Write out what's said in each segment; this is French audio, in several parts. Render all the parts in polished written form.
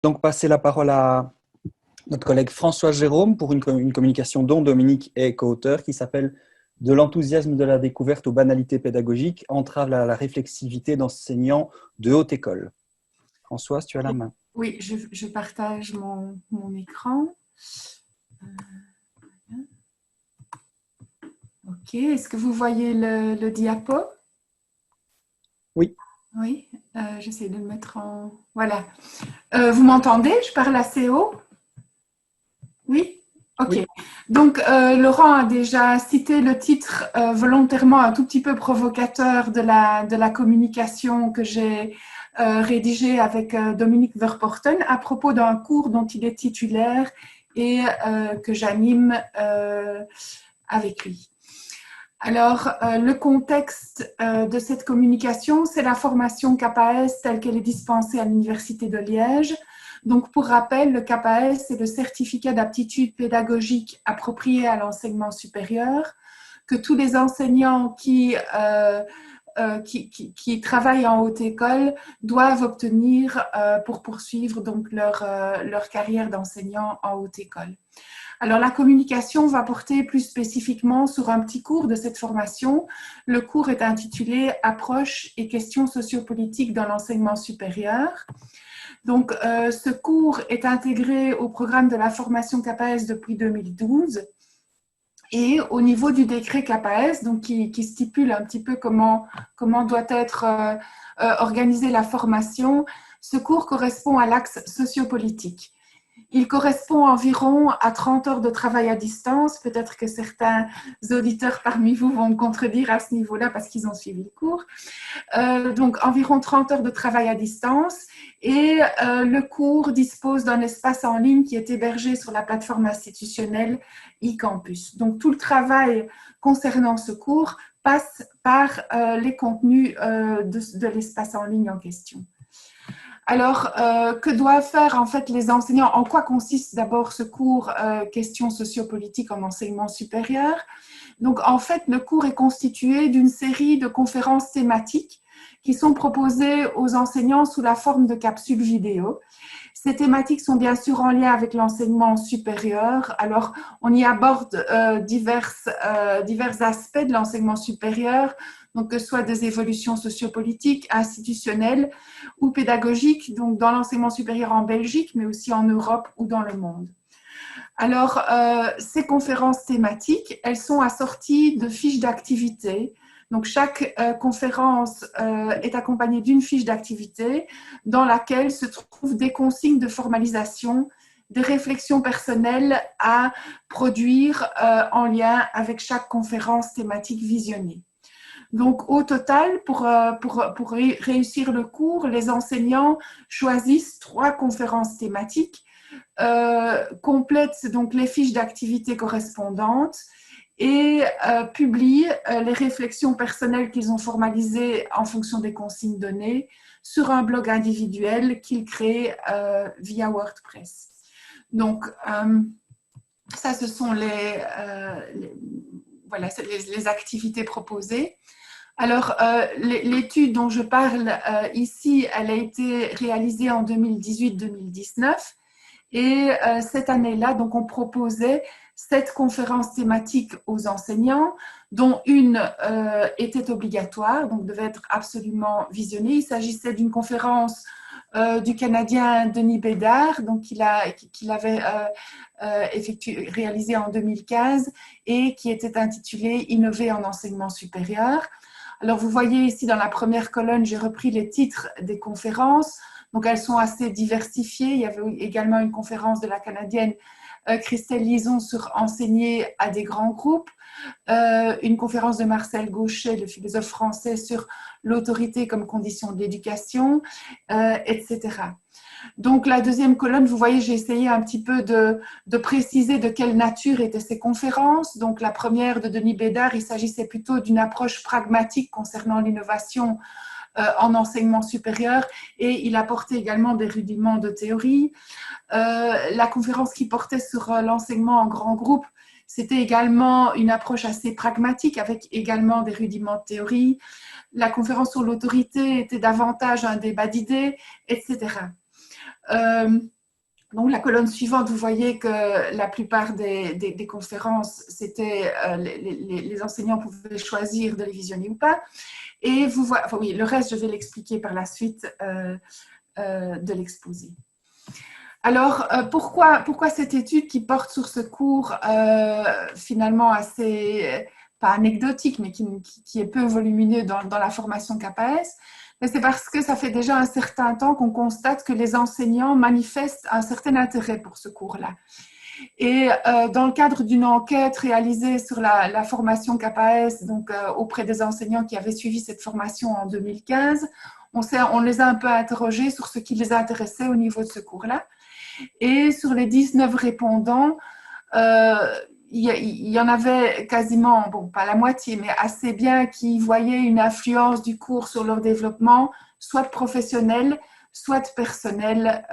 Donc passer la parole à notre collègue François Jérôme pour une communication dont Dominique est co-auteur qui s'appelle De l'enthousiasme de la découverte aux banalités pédagogiques, entrave à la réflexivité d'enseignants de haute école. François, si tu as la main. Oui, je partage mon écran. Ok, est-ce que vous voyez le diapo? Oui. Oui, j'essaie de le mettre en... Voilà. Vous m'entendez? Je parle assez haut? Oui? Ok. Oui. Donc, Laurent a déjà cité le titre volontairement un tout petit peu provocateur de la communication que j'ai rédigée avec Dominique Verporten à propos d'un cours dont il est titulaire et que j'anime avec lui. Alors, le contexte de cette communication, c'est la formation CAPAES telle qu'elle est dispensée à l'Université de Liège. Donc, pour rappel, le CAPAES, c'est le certificat d'aptitude pédagogique approprié à l'enseignement supérieur, que tous les enseignants qui travaillent en haute école doivent obtenir pour poursuivre donc leur carrière d'enseignant en haute école. Alors, la communication va porter plus spécifiquement sur un petit cours de cette formation. Le cours est intitulé « Approche et questions sociopolitiques dans l'enseignement supérieur ». Donc, ce cours est intégré au programme de la formation CAPAES depuis 2012. Et au niveau du décret CAPAES, donc qui stipule un petit peu comment doit être organisée la formation, ce cours correspond à l'axe sociopolitique. Il correspond environ à 30 heures de travail à distance. Peut-être que certains auditeurs parmi vous vont me contredire à ce niveau-là parce qu'ils ont suivi le cours. Donc, environ 30 heures de travail à distance. Et le cours dispose d'un espace en ligne qui est hébergé sur la plateforme institutionnelle eCampus. Donc, tout le travail concernant ce cours passe par les contenus de l'espace en ligne en question. Alors, que doivent faire en fait les enseignants? En quoi consiste d'abord ce cours questions sociopolitiques en enseignement supérieur? Donc, en fait, le cours est constitué d'une série de conférences thématiques qui sont proposées aux enseignants sous la forme de capsules vidéo. Ces thématiques sont bien sûr en lien avec l'enseignement supérieur. Alors, on y aborde divers aspects de l'enseignement supérieur, donc que ce soit des évolutions sociopolitiques, institutionnelles ou pédagogiques, donc dans l'enseignement supérieur en Belgique, mais aussi en Europe ou dans le monde. Alors, ces conférences thématiques, elles sont assorties de fiches d'activité. Donc, chaque conférence est accompagnée d'une fiche d'activité dans laquelle se trouvent des consignes de formalisation, des réflexions personnelles à produire en lien avec chaque conférence thématique visionnée. Donc, au total, pour réussir le cours, les enseignants choisissent 3 conférences thématiques, complètent donc les fiches d'activité correspondantes et publient les réflexions personnelles qu'ils ont formalisées en fonction des consignes données sur un blog individuel qu'ils créent via WordPress. Donc, ça, ce sont les activités proposées. Alors, l'étude dont je parle ici, elle a été réalisée en 2018-2019 et cette année-là, donc, on proposait 7 conférences thématiques aux enseignants, dont une était obligatoire, donc devait être absolument visionnée. Il s'agissait d'une conférence du Canadien Denis Bédard, donc qu'il avait réalisée en 2015 et qui était intitulée « Innover en enseignement supérieur ». Alors, vous voyez ici dans la première colonne, j'ai repris les titres des conférences. Donc, elles sont assez diversifiées. Il y avait également une conférence de la Canadienne Christelle Lison sur enseigner à des grands groupes, une conférence de Marcel Gauchet, le philosophe français, sur l'autorité comme condition de l'éducation, etc. Donc, la deuxième colonne, vous voyez, j'ai essayé un petit peu de préciser de quelle nature étaient ces conférences. Donc, la première de Denis Bédard, il s'agissait plutôt d'une approche pragmatique concernant l'innovation en enseignement supérieur et il apportait également des rudiments de théorie. La conférence qui portait sur l'enseignement en grand groupe, c'était également une approche assez pragmatique avec également des rudiments de théorie. La conférence sur l'autorité était davantage un débat d'idées, etc. Donc, la colonne suivante, vous voyez que la plupart des conférences, c'était les enseignants pouvaient choisir de les visionner ou pas. Et vous voyez, enfin, oui, le reste, je vais l'expliquer par la suite de l'exposé. Alors, pourquoi cette étude qui porte sur ce cours finalement assez, pas anecdotique, mais qui est peu volumineux dans la formation KPS? C'est parce que ça fait déjà un certain temps qu'on constate que les enseignants manifestent un certain intérêt pour ce cours-là. Et dans le cadre d'une enquête réalisée sur la formation KPS, donc auprès des enseignants qui avaient suivi cette formation en 2015, on les a un peu interrogés sur ce qui les intéressait au niveau de ce cours-là. Et sur les 19 répondants, il y en avait quasiment, bon, pas la moitié, mais assez bien qui voyaient une influence du cours sur leur développement, soit professionnel, soit personnel.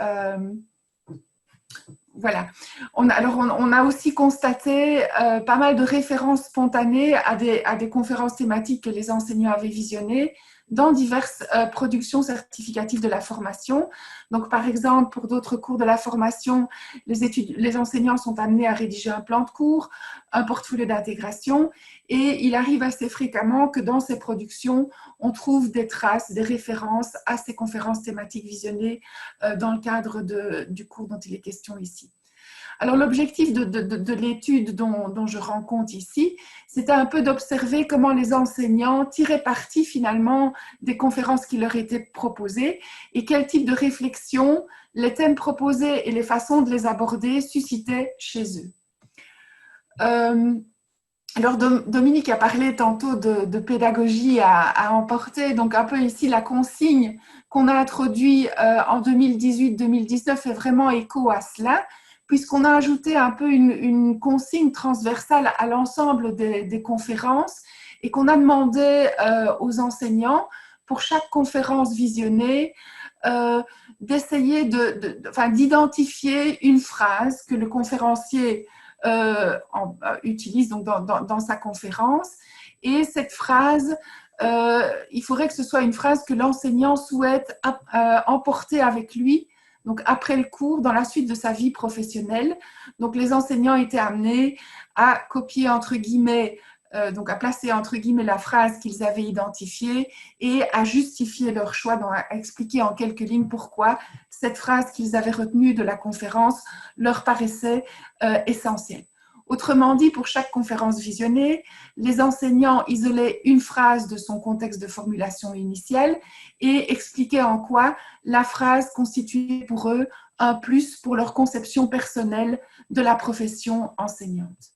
Voilà. On a aussi constaté pas mal de références spontanées à des conférences thématiques que les enseignants avaient visionnées dans diverses productions certificatives de la formation. Donc, par exemple, pour d'autres cours de la formation, les enseignants sont amenés à rédiger un plan de cours, un portfolio d'intégration, et il arrive assez fréquemment que dans ces productions, on trouve des traces, des références à ces conférences thématiques visionnées dans le cadre du cours dont il est question ici. Alors, l'objectif de l'étude dont je rends compte ici, c'était un peu d'observer comment les enseignants tiraient parti finalement des conférences qui leur étaient proposées et quel type de réflexion les thèmes proposés et les façons de les aborder suscitaient chez eux. Alors, Dominique a parlé tantôt de pédagogie à emporter, donc un peu ici la consigne qu'on a introduite en 2018-2019 fait vraiment écho à cela, puisqu'on a ajouté un peu une consigne transversale à l'ensemble des conférences et qu'on a demandé aux enseignants, pour chaque conférence visionnée, d'essayer d'identifier une phrase que le conférencier utilise donc dans sa conférence. Et cette phrase, il faudrait que ce soit une phrase que l'enseignant souhaite emporter avec lui, donc après le cours, dans la suite de sa vie professionnelle. Donc les enseignants étaient amenés à copier entre guillemets, donc à placer entre guillemets la phrase qu'ils avaient identifiée et à justifier leur choix, donc à expliquer en quelques lignes pourquoi cette phrase qu'ils avaient retenue de la conférence leur paraissait essentielle. Autrement dit, pour chaque conférence visionnée, les enseignants isolaient une phrase de son contexte de formulation initiale et expliquaient en quoi la phrase constituait pour eux un plus pour leur conception personnelle de la profession enseignante.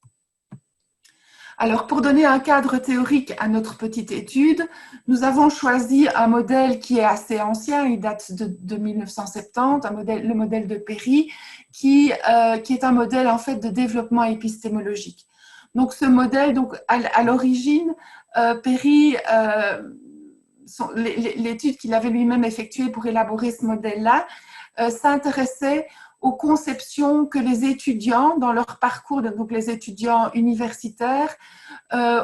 Alors, pour donner un cadre théorique à notre petite étude, nous avons choisi un modèle qui est assez ancien, il date de 1970, le modèle de Perry, qui est un modèle en fait de développement épistémologique. Donc, ce modèle, donc, à l'origine, Perry, l'étude qu'il avait lui-même effectuée pour élaborer ce modèle-là, s'intéressait aux conceptions que les étudiants, dans leur parcours, donc les étudiants universitaires,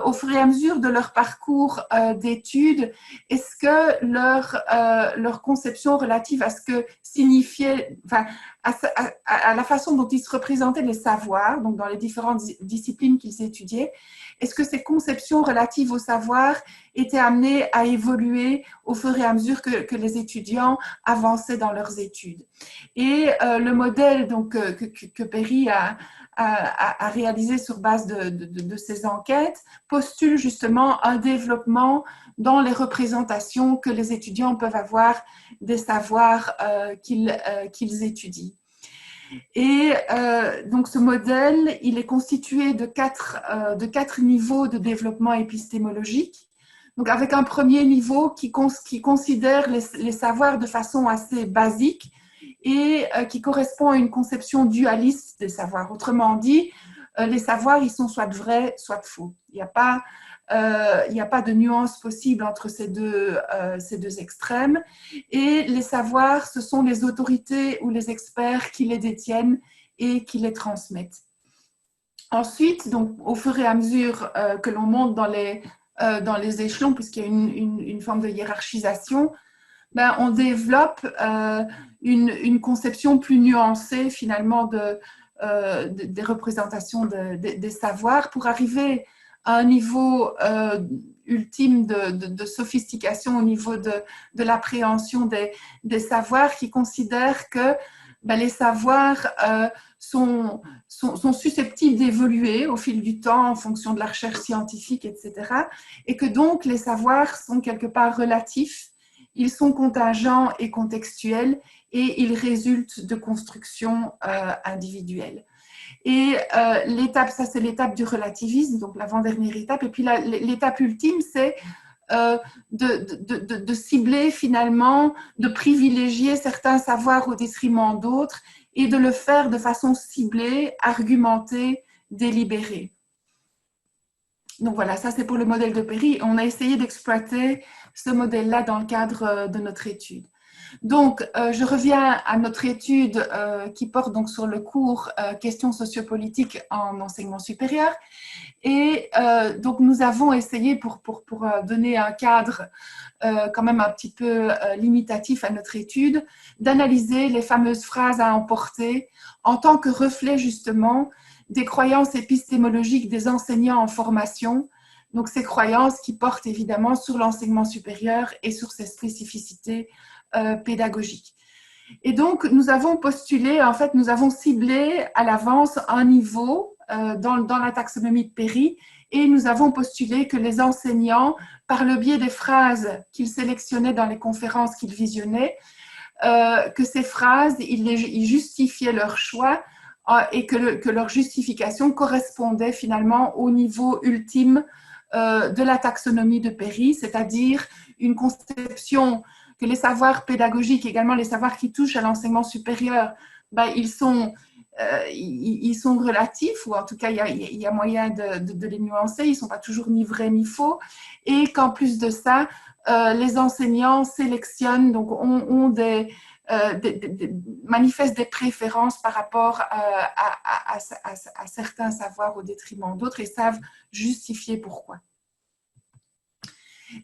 au fur et à mesure de leur parcours d'études, est-ce que leur conception relative à ce que signifiait, enfin, à la façon dont ils se représentaient les savoirs, donc dans les différentes disciplines qu'ils étudiaient, est-ce que ces conceptions relatives au savoir étaient amenées à évoluer au fur et à mesure que les étudiants avançaient dans leurs études? Et le modèle donc, que Perry a réalisé sur base de ces enquêtes postule justement un développement dans les représentations que les étudiants peuvent avoir des savoirs qu'ils étudient. Et donc ce modèle, il est constitué de quatre niveaux de développement épistémologique. Donc avec un premier niveau qui considère les savoirs de façon assez basique et qui correspond à une conception dualiste des savoirs. Autrement dit, les savoirs, ils sont soit vrais, soit faux. Il n'y a pas de nuance possible entre ces deux extrêmes. Et les savoirs, ce sont les autorités ou les experts qui les détiennent et qui les transmettent. Ensuite, donc, au fur et à mesure que l'on monte dans les échelons, puisqu'il y a une forme de hiérarchisation, on développe une conception plus nuancée finalement des représentations des savoirs pour arriver à un niveau ultime de sophistication au niveau de l'appréhension des savoirs, qui considèrent que les savoirs sont susceptibles d'évoluer au fil du temps en fonction de la recherche scientifique, etc. Et que donc les savoirs sont quelque part relatifs, ils sont contingents et contextuels, et ils résultent de constructions individuelles. Et l'étape, ça c'est l'étape du relativisme, donc l'avant-dernière étape. Et puis l'étape ultime, c'est de cibler finalement, de privilégier certains savoirs au détriment d'autres et de le faire de façon ciblée, argumentée, délibérée. Donc voilà, ça c'est pour le modèle de Perry. On a essayé d'exploiter ce modèle-là dans le cadre de notre étude. Donc, je reviens à notre étude qui porte donc sur le cours questions sociopolitiques en enseignement supérieur. Et donc, nous avons essayé, pour donner un cadre quand même un petit peu limitatif à notre étude, d'analyser les fameuses phrases à emporter en tant que reflet justement des croyances épistémologiques des enseignants en formation. Donc, ces croyances qui portent évidemment sur l'enseignement supérieur et sur ses spécificités pédagogiques. Et donc, nous avons postulé, en fait, nous avons ciblé à l'avance un niveau dans la taxonomie de Perry, et nous avons postulé que les enseignants, par le biais des phrases qu'ils sélectionnaient dans les conférences qu'ils visionnaient, que ces phrases, ils justifiaient leur choix et que leur justification correspondait finalement au niveau ultime de la taxonomie de Perry, c'est-à-dire une conception que les savoirs pédagogiques, également les savoirs qui touchent à l'enseignement supérieur, ils sont relatifs, ou en tout cas, il y a moyen de les nuancer, ils ne sont pas toujours ni vrais ni faux, et qu'en plus de ça, les enseignants sélectionnent, donc manifestent des préférences par rapport à certains savoirs au détriment d'autres et savent justifier pourquoi.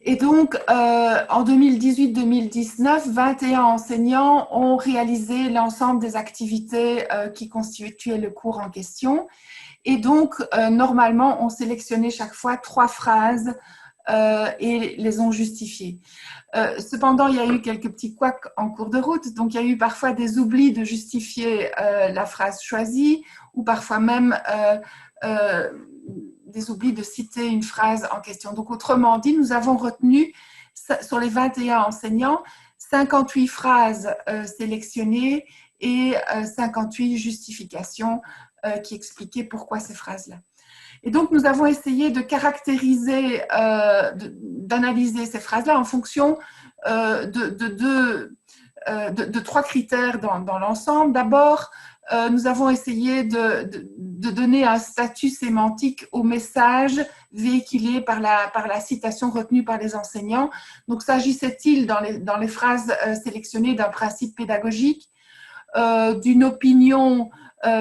Et donc, en 2018-2019, 21 enseignants ont réalisé l'ensemble des activités qui constituaient le cours en question. Et donc, normalement, on sélectionnait chaque fois 3 phrases et les ont justifiées. Cependant, il y a eu quelques petits couacs en cours de route. Donc, il y a eu parfois des oublis de justifier la phrase choisie, ou parfois même des oublis de citer une phrase en question. Donc, autrement dit, nous avons retenu, sur les 21 enseignants, 58 phrases sélectionnées et 58 justifications qui expliquaient pourquoi ces phrases-là. Et donc, nous avons essayé de caractériser, d'analyser ces phrases-là en fonction de 3 critères dans l'ensemble. D'abord, nous avons essayé de donner un statut sémantique au message véhiculé par la citation retenue par les enseignants. Donc, s'agissait-il dans les phrases sélectionnées d'un principe pédagogique, d'une opinion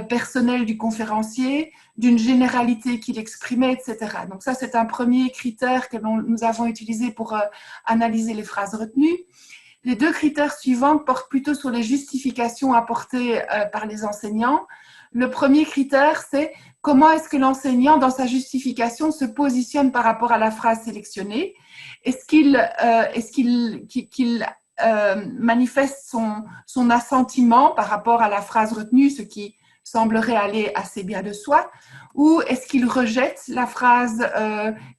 personnelle du conférencier, d'une généralité qu'il exprimait, etc. Donc ça, c'est un premier critère que nous avons utilisé pour analyser les phrases retenues. Les 2 critères suivants portent plutôt sur les justifications apportées par les enseignants. Le premier critère, c'est comment est-ce que l'enseignant, dans sa justification, se positionne par rapport à la phrase sélectionnée. Est-ce qu'il manifeste son assentiment par rapport à la phrase retenue, ce qui semblerait aller assez bien de soi, ou est-ce qu'il rejette la phrase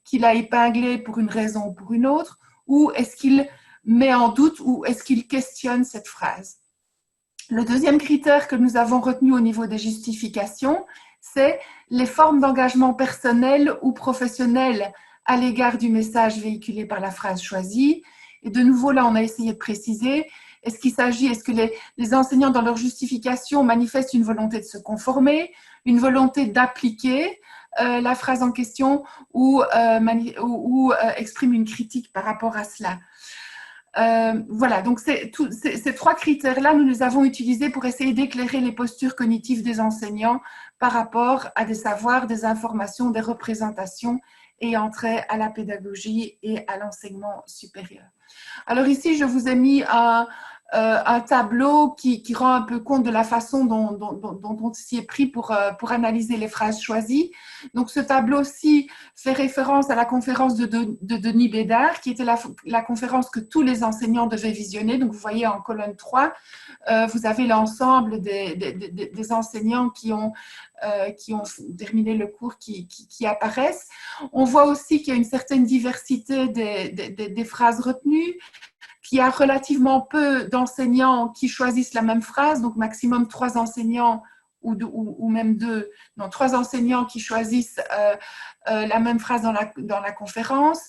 qu'il a épinglée pour une raison ou pour une autre, ou est-ce qu'il met en doute ou est-ce qu'il questionne cette phrase. Le deuxième critère que nous avons retenu au niveau des justifications, c'est les formes d'engagement personnel ou professionnel à l'égard du message véhiculé par la phrase choisie. Et de nouveau, là, on a essayé de préciser, est-ce que les enseignants, dans leur justification, manifestent une volonté de se conformer, une volonté d'appliquer la phrase en question ou expriment une critique par rapport à cela. Voilà, donc ces 3 critères-là, nous les avons utilisés pour essayer d'éclairer les postures cognitives des enseignants par rapport à des savoirs, des informations, des représentations ayant trait à la pédagogie et à l'enseignement supérieur. Alors ici, je vous ai mis un tableau qui rend un peu compte de la façon dont on s'y est pris pour analyser les phrases choisies. Donc ce tableau-ci fait référence à la conférence de Denis Bédard, qui était la conférence que tous les enseignants devaient visionner. Donc vous voyez en colonne 3, vous avez l'ensemble des enseignants qui ont terminé le cours qui apparaissent. On voit aussi qu'il y a une certaine diversité des phrases retenues, qu'il y a relativement peu d'enseignants qui choisissent la même phrase, donc maximum 3 enseignants ou même 2, non, 3 enseignants qui choisissent la même phrase dans la conférence.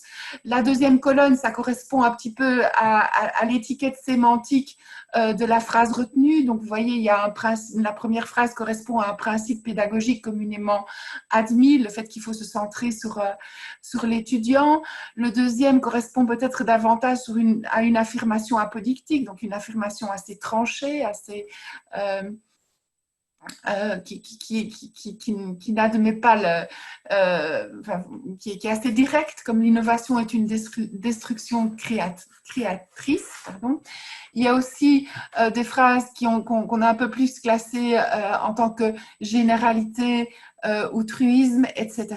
La deuxième colonne, ça correspond un petit peu à l'étiquette sémantique de la phrase retenue. Donc, vous voyez, il y a la première phrase correspond à un principe pédagogique communément admis, le fait qu'il faut se centrer sur l'étudiant. Le deuxième correspond peut-être davantage à une affirmation apodictique, donc une affirmation assez tranchée, assez... qui n'admet pas qui est assez direct, comme l'innovation est une destruction créatrice. Pardon. Il y a aussi des phrases qu'on a un peu plus classées en tant que généralité ou truisme, etc.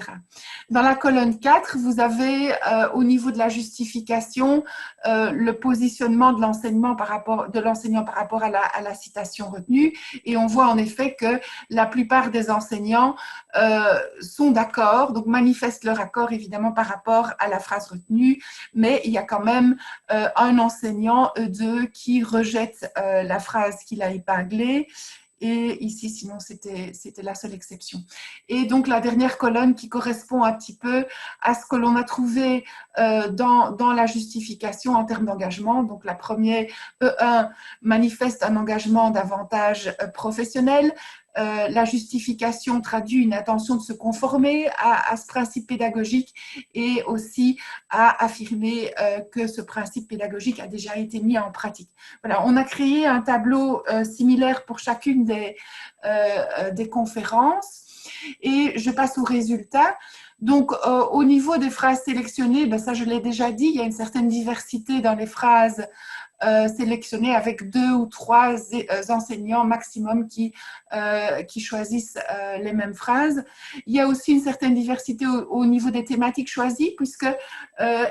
Dans la colonne 4, vous avez au niveau de la justification le positionnement de l'enseignant par rapport à la citation retenue, et on voit en effet que la plupart des enseignants sont d'accord, donc manifestent leur accord évidemment par rapport à la phrase retenue, mais il y a quand même un enseignant, deux, qui rejette la phrase qu'il a épinglée. Et ici, sinon, c'était la seule exception. Et donc, la dernière colonne qui correspond un petit peu à ce que l'on a trouvé dans la justification en termes d'engagement. Donc, la première, E1, manifeste un engagement davantage professionnel. La justification traduit une intention de se conformer à ce principe pédagogique et aussi à affirmer que ce principe pédagogique a déjà été mis en pratique. Voilà, on a créé un tableau similaire pour chacune des conférences et je passe aux résultats. Donc, au niveau des phrases sélectionnées, ben ça je l'ai déjà dit, il y a une certaine diversité dans les phrases sélectionnés avec 2 ou 3 enseignants maximum qui choisissent les mêmes phrases. Il y a aussi une certaine diversité au niveau des thématiques choisies, puisque,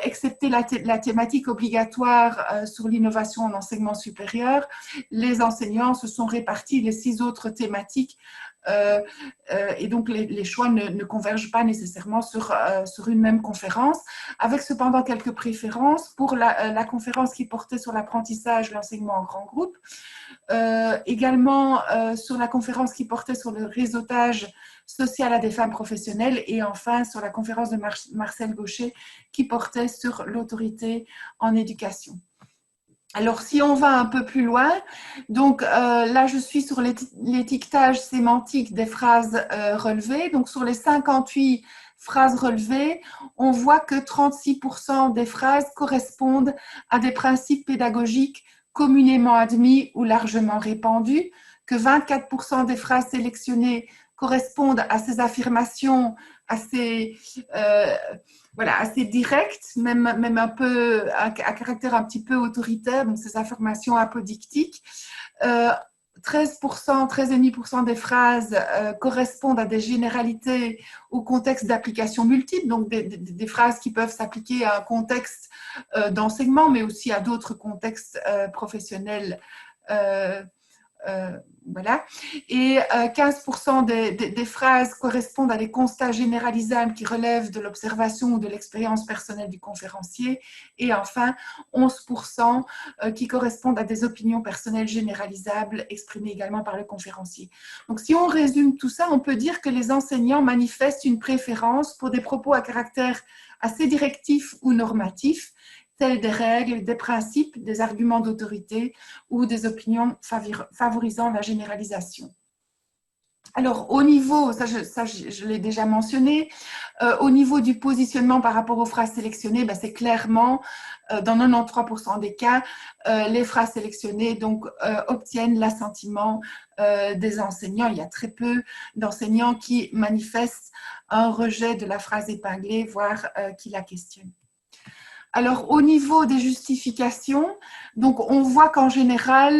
excepté la thématique obligatoire sur l'innovation en enseignement supérieur, les enseignants se sont répartis les 6 autres thématiques et donc les choix ne convergent pas nécessairement sur une même conférence, avec cependant quelques préférences pour la conférence qui portait sur l'apprentissage, l'enseignement en grand groupe, également sur la conférence qui portait sur le réseautage social à des femmes professionnelles, et enfin sur la conférence de Marcel Gaucher qui portait sur l'autorité en éducation. Alors, si on va un peu plus loin, donc là, je suis sur l'étiquetage sémantique des phrases relevées. Donc, sur les 58 phrases relevées, on voit que 36% des phrases correspondent à des principes pédagogiques communément admis ou largement répandus, que 24% des phrases sélectionnées correspondent à ces affirmations assez directes, même un peu à caractère un petit peu autoritaire, donc ces affirmations apodictiques. 13,5% des phrases correspondent à des généralités ou contextes d'application multiples, donc des phrases qui peuvent s'appliquer à un contexte d'enseignement, mais aussi à d'autres contextes professionnels. Voilà. Et 15% des phrases correspondent à des constats généralisables qui relèvent de l'observation ou de l'expérience personnelle du conférencier. Et enfin, 11% qui correspondent à des opinions personnelles généralisables exprimées également par le conférencier. Donc, si on résume tout ça, on peut dire que les enseignants manifestent une préférence pour des propos à caractère assez directif ou normatif, tels des règles, des principes, des arguments d'autorité ou des opinions favorisant la généralisation. Alors, au niveau, je l'ai déjà mentionné, au niveau du positionnement par rapport aux phrases sélectionnées, ben, c'est clairement, dans 93% des cas, les phrases sélectionnées donc, obtiennent l'assentiment des enseignants. Il y a très peu d'enseignants qui manifestent un rejet de la phrase épinglée, voire qui la questionnent. Alors, au niveau des justifications, donc on voit qu'en général,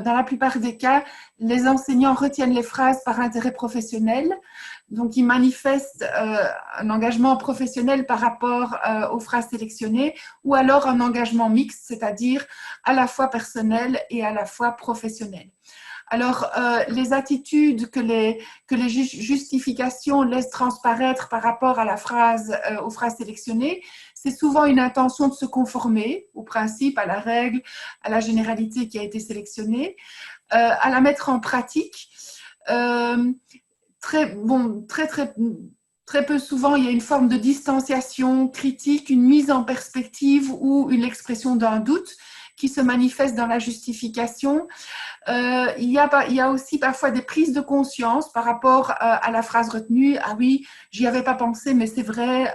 dans la plupart des cas, les enseignants retiennent les phrases par intérêt professionnel. Donc, ils manifestent un engagement professionnel par rapport aux phrases sélectionnées ou alors un engagement mixte, c'est-à-dire à la fois personnel et à la fois professionnel. Alors, les attitudes que les justifications laissent transparaître par rapport à la phrase, aux phrases sélectionnées, c'est souvent une intention de se conformer au principe, à la règle, à la généralité qui a été sélectionnée, à la mettre en pratique. Très peu souvent, il y a une forme de distanciation critique, une mise en perspective ou une expression d'un doute qui se manifeste dans la justification. Il y a aussi parfois des prises de conscience par rapport à la phrase retenue. Ah oui, j'y avais pas pensé, mais c'est vrai,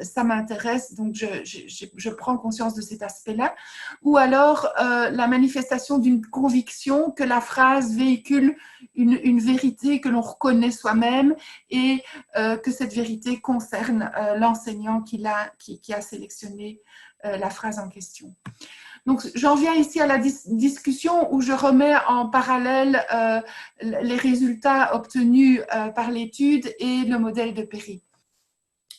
ça m'intéresse, donc je prends conscience de cet aspect-là. Ou alors la manifestation d'une conviction que la phrase véhicule une vérité que l'on reconnaît soi-même et que cette vérité concerne l'enseignant qui a sélectionné la phrase en question. Donc, j'en viens ici à la discussion où je remets en parallèle les résultats obtenus par l'étude et le modèle de Perry.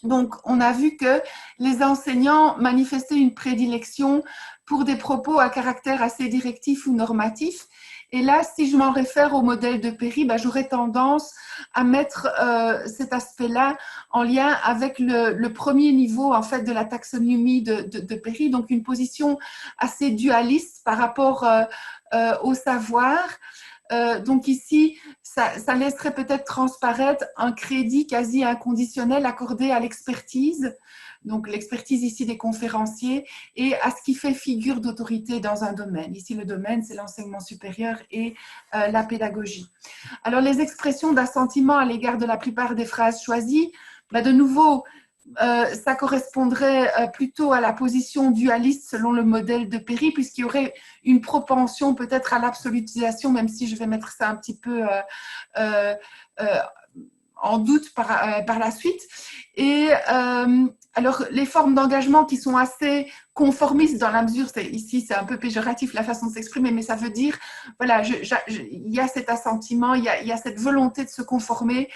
Donc, on a vu que les enseignants manifestaient une prédilection pour des propos à caractère assez directif ou normatif. Et là, si je m'en réfère au modèle de Perry, ben, j'aurais tendance à mettre cet aspect-là en lien avec le premier niveau en fait, de la taxonomie de Perry, donc une position assez dualiste par rapport au savoir. Donc ici, ça laisserait peut-être transparaître un crédit quasi inconditionnel accordé à l'expertise, donc l'expertise ici des conférenciers, et à ce qui fait figure d'autorité dans un domaine. Ici, le domaine, c'est l'enseignement supérieur et la pédagogie. Alors, les expressions d'assentiment à l'égard de la plupart des phrases choisies, ben de nouveau, ça correspondrait plutôt à la position dualiste selon le modèle de Perry, puisqu'il y aurait une propension peut-être à l'absolutisation, même si je vais mettre ça un petit peu en doute par la suite. Et alors, les formes d'engagement qui sont assez conformistes dans la mesure, ici c'est un peu péjoratif la façon de s'exprimer, mais ça veut dire, voilà, il y a cet assentiment, il y a cette volonté de se conformer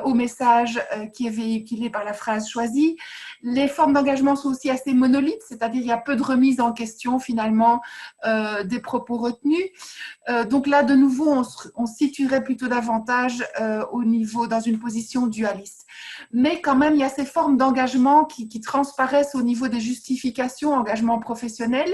au message qui est véhiculé par la phrase choisie. Les formes d'engagement sont aussi assez monolithes, c'est-à-dire il y a peu de remise en question finalement des propos retenus. Donc là, de nouveau, on se situerait plutôt davantage au niveau, dans une position dualiste. Mais quand même, il y a ces formes d'engagement qui transparaissent au niveau des justifications, engagement professionnel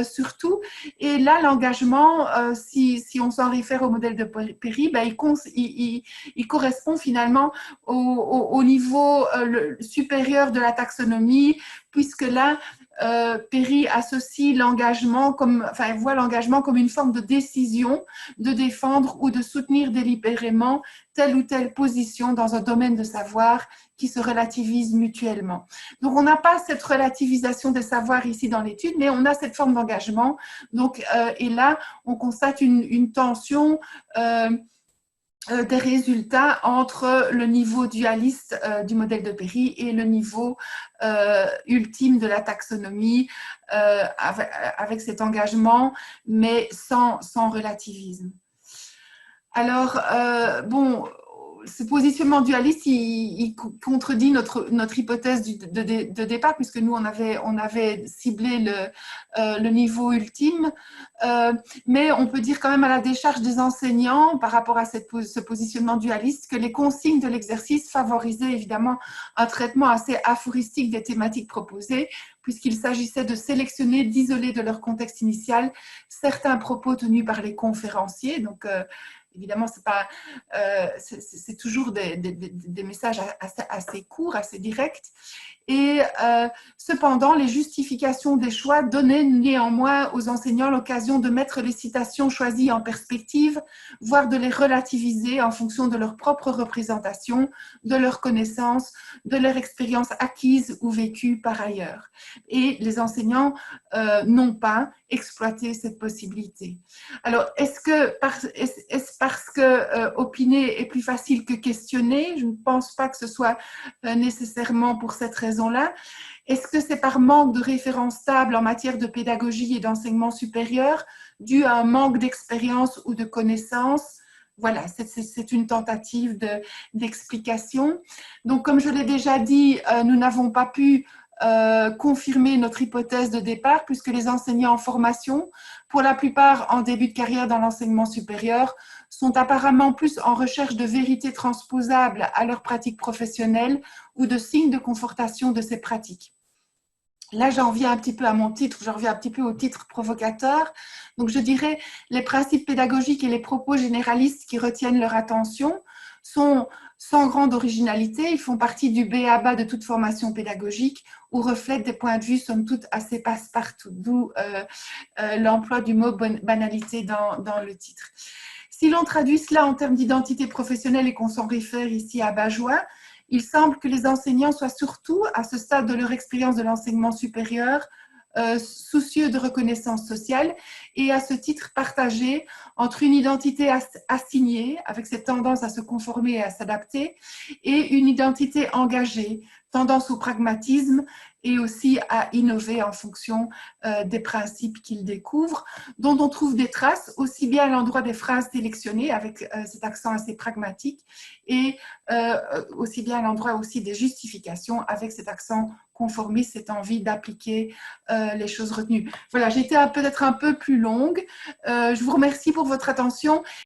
surtout. Et là, l'engagement, si on s'en réfère au modèle de Perry, ben, il correspond finalement au niveau supérieur de la taxonomie, puisque là, Perry associe l'engagement voit l'engagement comme une forme de décision de défendre ou de soutenir délibérément telle ou telle position dans un domaine de savoir qui se relativise mutuellement. Donc, on n'a pas cette relativisation des savoirs ici dans l'étude, mais on a cette forme d'engagement. Donc, et là, on constate une tension des résultats entre le niveau dualiste du modèle de Perry et le niveau ultime de la taxonomie avec cet engagement, mais sans relativisme. Alors, bon, ce positionnement dualiste, il contredit notre hypothèse de départ, puisque nous, on avait ciblé le niveau ultime, mais on peut dire quand même à la décharge des enseignants, par rapport à ce positionnement dualiste, que les consignes de l'exercice favorisaient évidemment un traitement assez aphoristique des thématiques proposées, puisqu'il s'agissait de sélectionner, d'isoler de leur contexte initial certains propos tenus par les conférenciers, donc évidemment, c'est toujours des messages assez courts, assez directs. Et cependant, les justifications des choix donnaient néanmoins aux enseignants l'occasion de mettre les citations choisies en perspective, voire de les relativiser en fonction de leur propre représentation, de leurs connaissances, de leur expérience acquise ou vécue par ailleurs. Et les enseignants n'ont pas exploité cette possibilité. Alors, est-ce parce que opiner est plus facile que questionner? Je ne pense pas que ce soit nécessairement pour cette raison-là. Est-ce que c'est par manque de références stables en matière de pédagogie et d'enseignement supérieur, dû à un manque d'expérience ou de connaissances? Voilà, c'est une tentative d'explication. Donc, comme je l'ai déjà dit, nous n'avons pas pu confirmer notre hypothèse de départ, puisque les enseignants en formation, pour la plupart en début de carrière dans l'enseignement supérieur, sont apparemment plus en recherche de vérités transposables à leurs pratiques professionnelles ou de signes de confortation de ces pratiques. Là, j'en viens un petit peu à mon titre, j'en reviens un petit peu au titre provocateur. Donc, je dirais, les principes pédagogiques et les propos généralistes qui retiennent leur attention sont sans grande originalité. Ils font partie du b.a.-ba de toute formation pédagogique ou reflètent des points de vue, somme toute, assez passe-partout, d'où l'emploi du mot banalité dans le titre. Si l'on traduit cela en termes d'identité professionnelle et qu'on s'en réfère ici à Bajois, il semble que les enseignants soient surtout, à ce stade de leur expérience de l'enseignement supérieur, soucieux de reconnaissance sociale et à ce titre partagés entre une identité assignée, avec cette tendance à se conformer et à s'adapter, et une identité engagée, tendance au pragmatisme et aussi à innover en fonction des principes qu'ils découvrent, dont on trouve des traces aussi bien à l'endroit des phrases sélectionnées avec cet accent assez pragmatique et aussi bien à l'endroit aussi des justifications avec cet accent conformiste, cette envie d'appliquer les choses retenues. Voilà, j'ai été peut-être un peu plus longue. Je vous remercie pour votre attention.